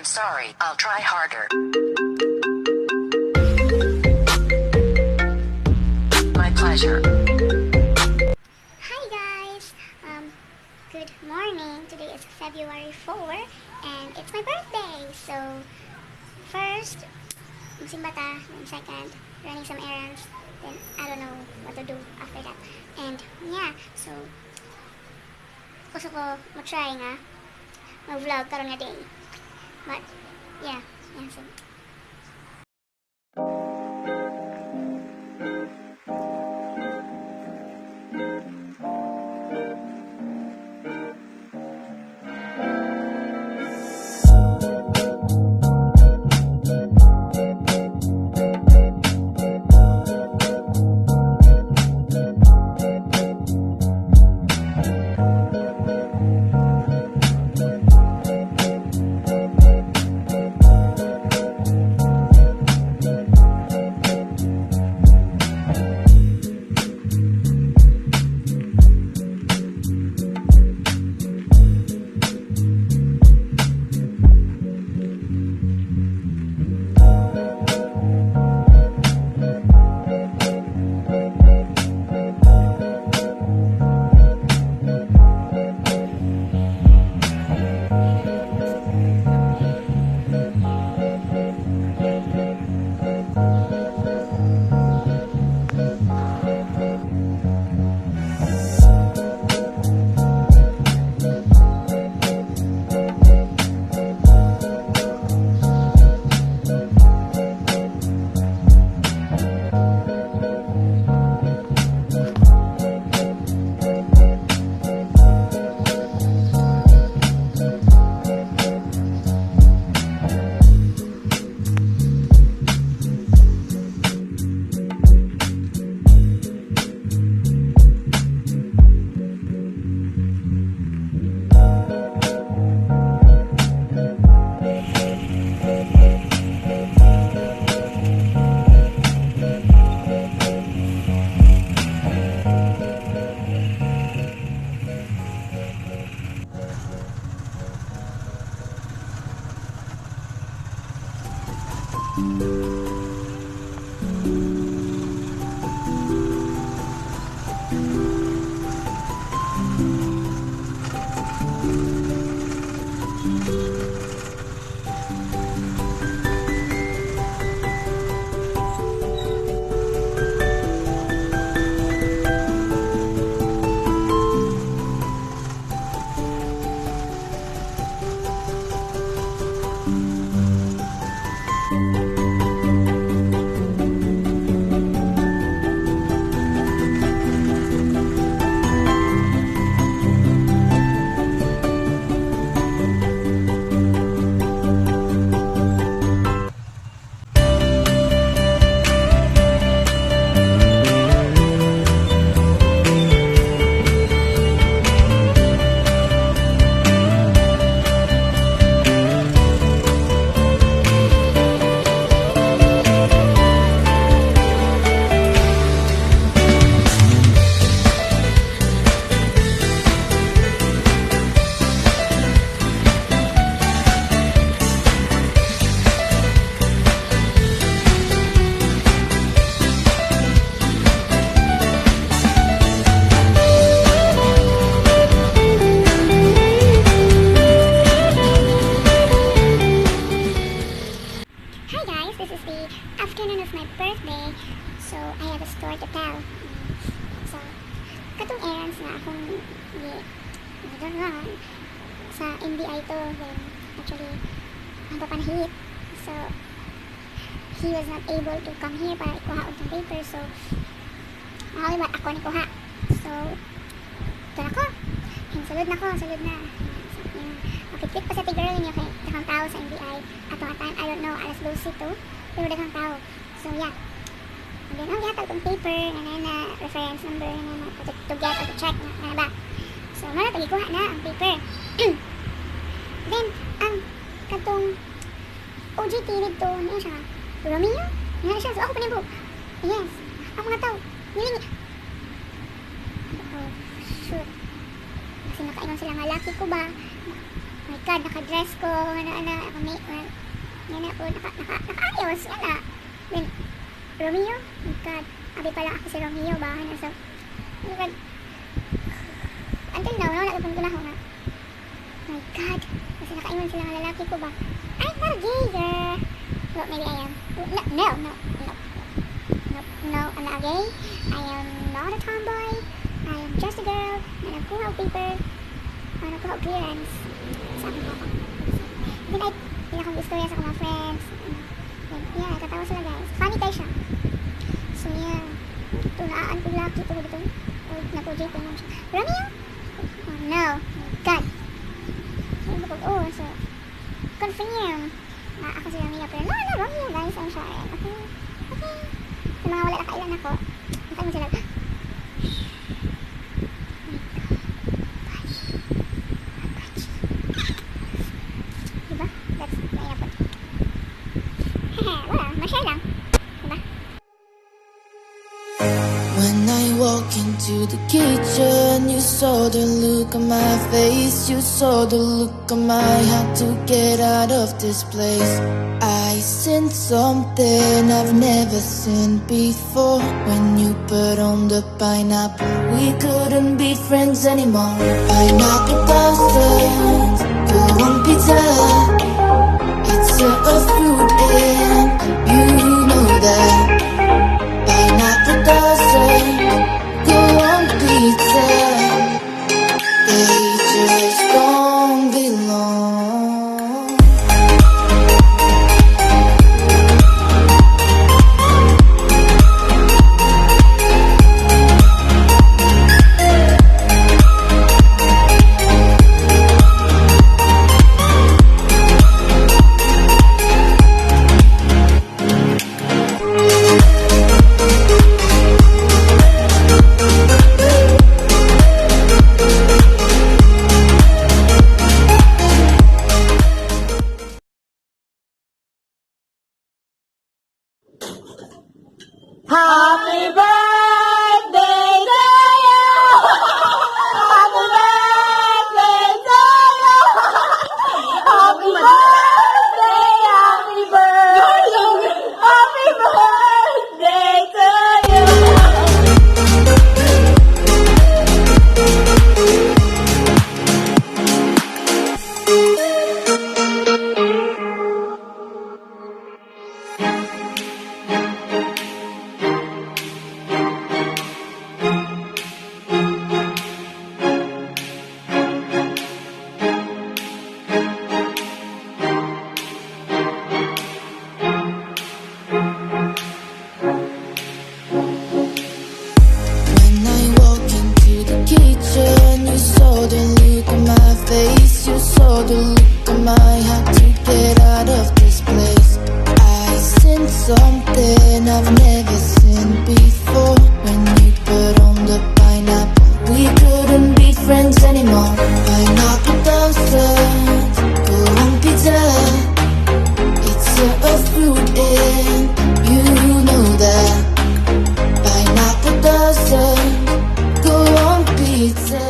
I'm sorry, I'll try harder. My pleasure. Hi guys! Good morning. Today is February 4 and it's my birthday. So, first, magsimba ta. Then second, running some errands. Then, I don't know what to do after that. And, yeah. So, gusto ko mag-try nga mag-vlog karon nga day. But, yeah. So, hi guys, this is the afternoon of my birthday. So, I have a story to tell. So, katong errands na akong gagawin sa NBI to. Then, actually, ang papanahit. So, he was not able to come here para ikuha og ng paper. So, makalibat ako ni kuha. So, ito na ko. Sulod na ko, sulod na. Makiklik pa sa tigirl niya kay dakang tao sa NBI. Atong atan, I don't know, alas 12 to. Pero dakang tao. So, yeah. And then, ang yata itong paper, na reference number, to get or to check, na ba. So, mara, tagikuha na ang paper. Then, ang katong OJT dito, niya siya, Romeo? Niya siya, so ako pa niya. Yes. Ang mga tao, nilingi. Oh, shoot. Kasi nakainom sila nga, lucky ko ba? My God, naka-dress ko, ako may, ako, naka-ayos, Then, Romeo? Oh my God, abi pala ako si Romeo, bahay na, so, oh my God, until now, wala ko pang na, my God, kasi naka-iwan sila ng lalaki ko ba? I'm not gay, girl. Well, maybe I am. No, I'm not gay. I am not a tomboy. I am just a girl na nagkuha og paper, nagkuha og clearance sa akong papa. Then I pinakong istorya sa mga friends. Then, yeah, tatawa sila guys. Funny guys siya. So yeah, tunaan ko laki ko dito. O nag-project ko naman siya. Romeo? Oh no, my God. So, confirm. Ako si Romeo, pero no, Romeo guys, I'm sorry. Okay. Sa mga wala nakailan ako, nakailan sila. Diba? That's the airport. Wala, ma-share lang. Diba? When I walk into the kitchen, you saw the look on my face. You saw the look on my heart to get out of this place. I sensed something I've never seen before. When you put on the pineapple, we couldn't be friends anymore. Pineapple doesn't go on pizza. It's a fruit and you know that. Pineapple doesn't go on pizza. They just don't belong. Happy birthday to you! Happy birthday to you! Happy birthday, happy birthday, happy birthday to you! When I walk into the kitchen, you saw the look on my face. You saw the look on my heart